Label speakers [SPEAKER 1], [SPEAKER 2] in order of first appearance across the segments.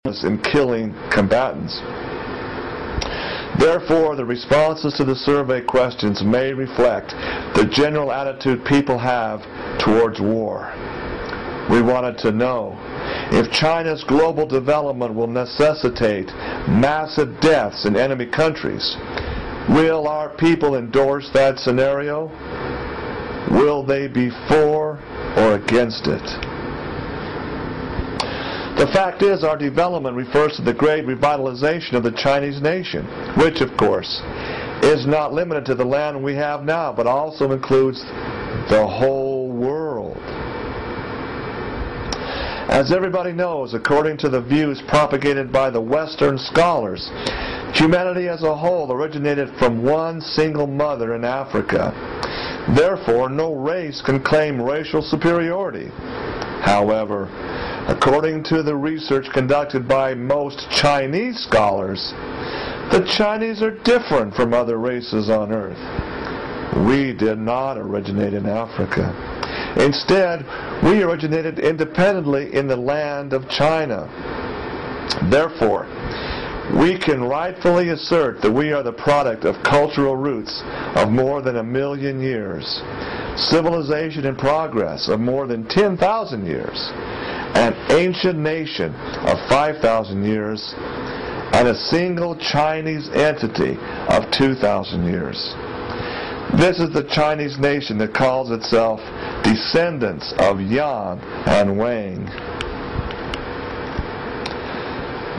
[SPEAKER 1] in killing combatants. Therefore, the responses to the survey questions may reflect the general attitude people have towards war. We wanted to know if China's global development will necessitate massive deaths in enemy countries. Will our people endorse that scenario? Will they be for or against it? The fact is, our development refers to the great revitalization of the Chinese nation, which, of course, is not limited to the land we have now, but also includes the whole world. As everybody knows, according to the views propagated by the Western scholars, humanity as a whole originated from one single mother in Africa. Therefore, no race can claim racial superiority. However, according to the research conducted by most Chinese scholars, the Chinese are different from other races on Earth. We did not originate in Africa. Instead, we originated independently in the land of China. Therefore, we can rightfully assert that we are the product of cultural roots of more than 1 million years, civilization and progress of more than 10,000 years, an ancient nation of 5,000 years, and a single Chinese entity of 2,000 years. This is the Chinese nation that calls itself descendants of Yang and Wang.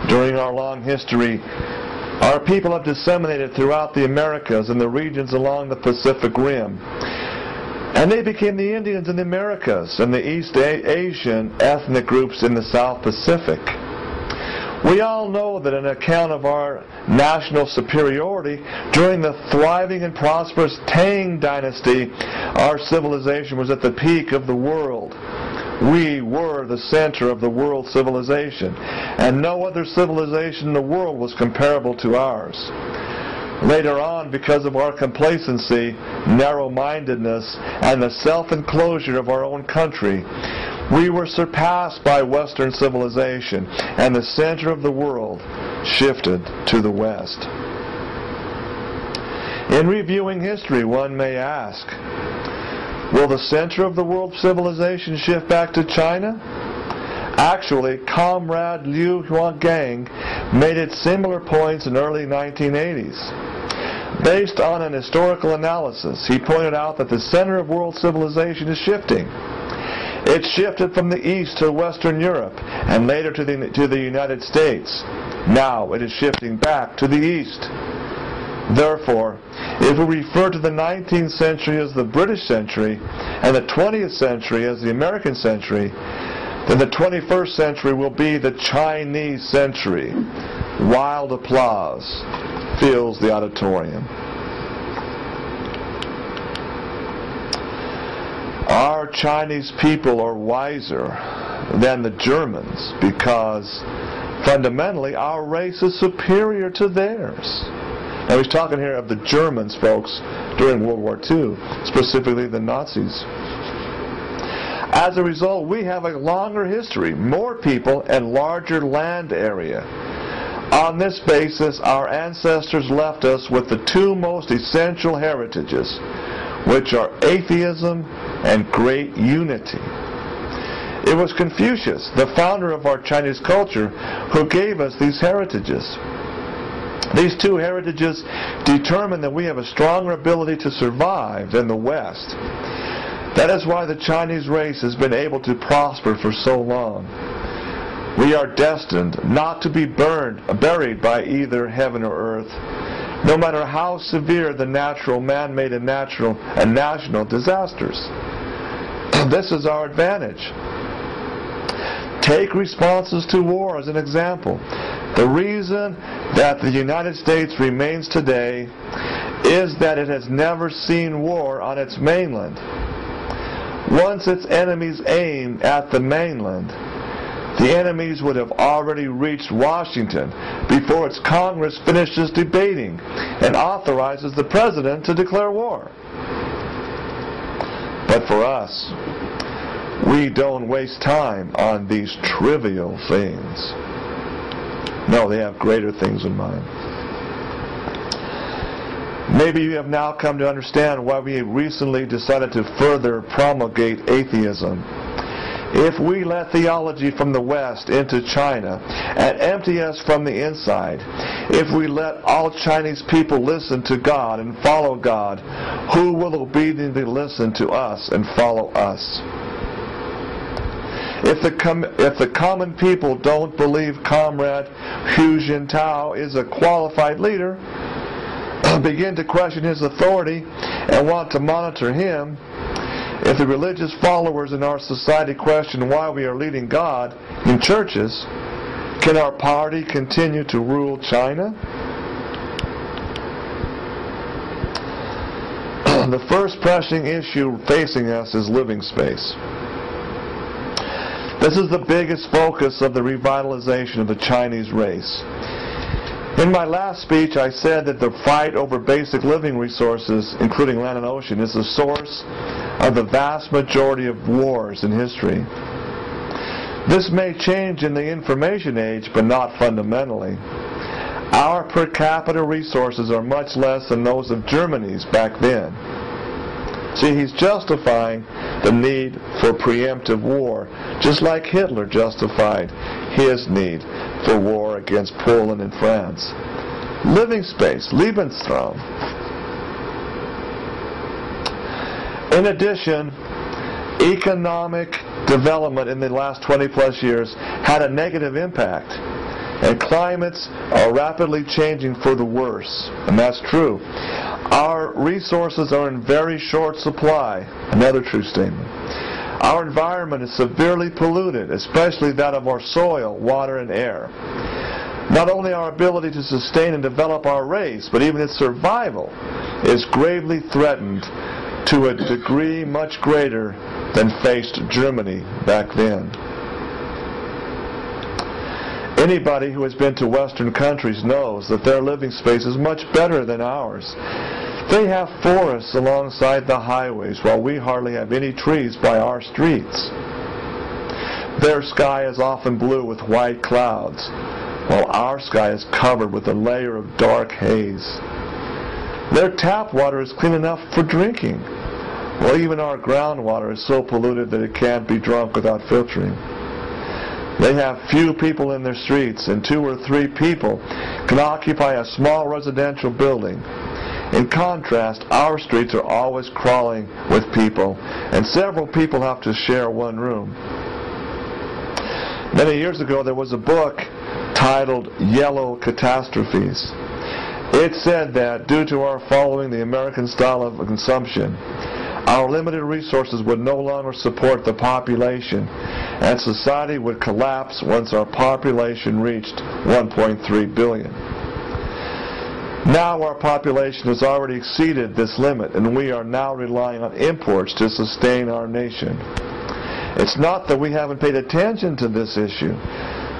[SPEAKER 1] During our long history, our people have disseminated throughout the Americas and the regions along the Pacific Rim. And they became the Indians in the Americas and the East Asian ethnic groups in the South Pacific. We all know that an account of our national superiority during the thriving and prosperous Tang dynasty, our civilization was at the peak of the world. We were the center of the world civilization, and no other civilization in the world was comparable to ours. Later on, because of our complacency, narrow-mindedness, and the self-enclosure of our own country, we were surpassed by Western civilization, and the center of the world shifted to the West. In reviewing history, one may ask, will the center of the world civilization shift back to China? Actually, Comrade Liu Huagang made it similar points in early 1980s. Based on an historical analysis, he pointed out that the center of world civilization is shifting. It shifted from the east to Western Europe and later to the United States. Now it is shifting back to the east. Therefore, if we refer to the 19th century as the British century and the 20th century as the American century, then the 21st century will be the Chinese century. Wild applause fills the auditorium. Our Chinese people are wiser than the Germans because fundamentally our race is superior to theirs. Now he's talking here of the Germans, folks, during World War II, specifically the Nazis. As a result, we have a longer history, more people, and larger land area. On this basis, our ancestors left us with the two most essential heritages, which are atheism and great unity. It was Confucius, the founder of our Chinese culture, who gave us these heritages. These two heritages determine that we have a stronger ability to survive than the West. That is why the Chinese race has been able to prosper for so long. We are destined not to be buried by either heaven or earth, no matter how severe the natural, man-made, and national disasters. This is our advantage. Take responses to war as an example. The reason that the United States remains today is that it has never seen war on its mainland. Once its enemies aim at the mainland, the enemies would have already reached Washington before its Congress finishes debating and authorizes the President to declare war. But for us, we don't waste time on these trivial things. No, they have greater things in mind. Maybe you have now come to understand why we recently decided to further promulgate atheism. If we let theology from the West into China and empty us from the inside, if we let all Chinese people listen to God and follow God, who will obediently listen to us and follow us? If the common people don't believe Comrade Hu Jintao is a qualified leader, begin to question his authority and want to monitor him, if the religious followers in our society question why we are leading God in churches, can our party continue to rule China? The first pressing issue facing us is living space. This is the biggest focus of the revitalization of the Chinese race. In my last speech, I said that the fight over basic living resources, including land and ocean, is the source of the vast majority of wars in history. This may change in the information age, but not fundamentally. Our per capita resources are much less than those of Germany's back then. See, he's justifying the need for preemptive war, just like Hitler justified his need for war against Poland and France. Living space, Lebensraum. In addition, economic development in the last 20-plus years had a negative impact, and climates are rapidly changing for the worse, and that's true. Our resources are in very short supply, another true statement. Our environment is severely polluted, especially that of our soil, water, and air. Not only our ability to sustain and develop our race, but even its survival is gravely threatened to a degree much greater than faced Germany back then. Anybody who has been to Western countries knows that their living space is much better than ours. They have forests alongside the highways, while we hardly have any trees by our streets. Their sky is often blue with white clouds, while our sky is covered with a layer of dark haze. Their tap water is clean enough for drinking, while even our groundwater is so polluted that it can't be drunk without filtering. They have few people in their streets, and 2 or 3 people can occupy a small residential building. In contrast, our streets are always crawling with people, and several people have to share one room. Many years ago, there was a book titled Yellow Catastrophes. It said that due to our following the American style of consumption, our limited resources would no longer support the population, and society would collapse once our population reached 1.3 billion. Now our population has already exceeded this limit, and we are now relying on imports to sustain our nation. It's not that we haven't paid attention to this issue.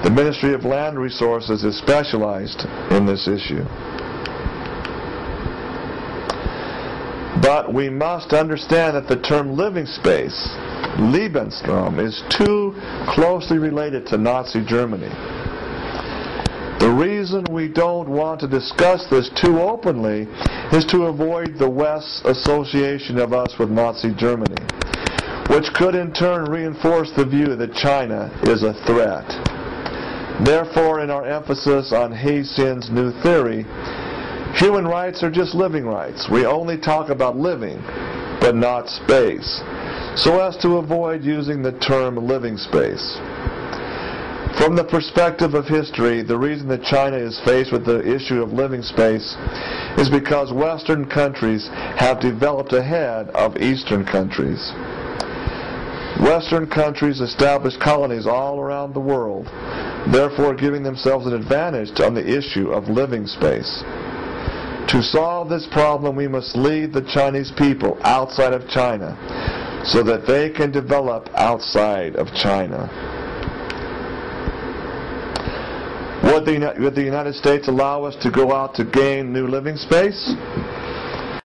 [SPEAKER 1] The Ministry of Land Resources is specialized in this issue. But we must understand that the term living space, Lebensraum, is too closely related to Nazi Germany. The reason we don't want to discuss this too openly is to avoid the West's association of us with Nazi Germany, which could in turn reinforce the view that China is a threat. Therefore, in our emphasis on He Sin's new theory, human rights are just living rights. We only talk about living, but not space, so as to avoid using the term living space. From the perspective of history, the reason that China is faced with the issue of living space is because Western countries have developed ahead of Eastern countries. Western countries established colonies all around the world, therefore giving themselves an advantage on the issue of living space. To solve this problem, we must lead the Chinese people outside of China so that they can develop outside of China. Would the United States allow us to go out to gain new living space?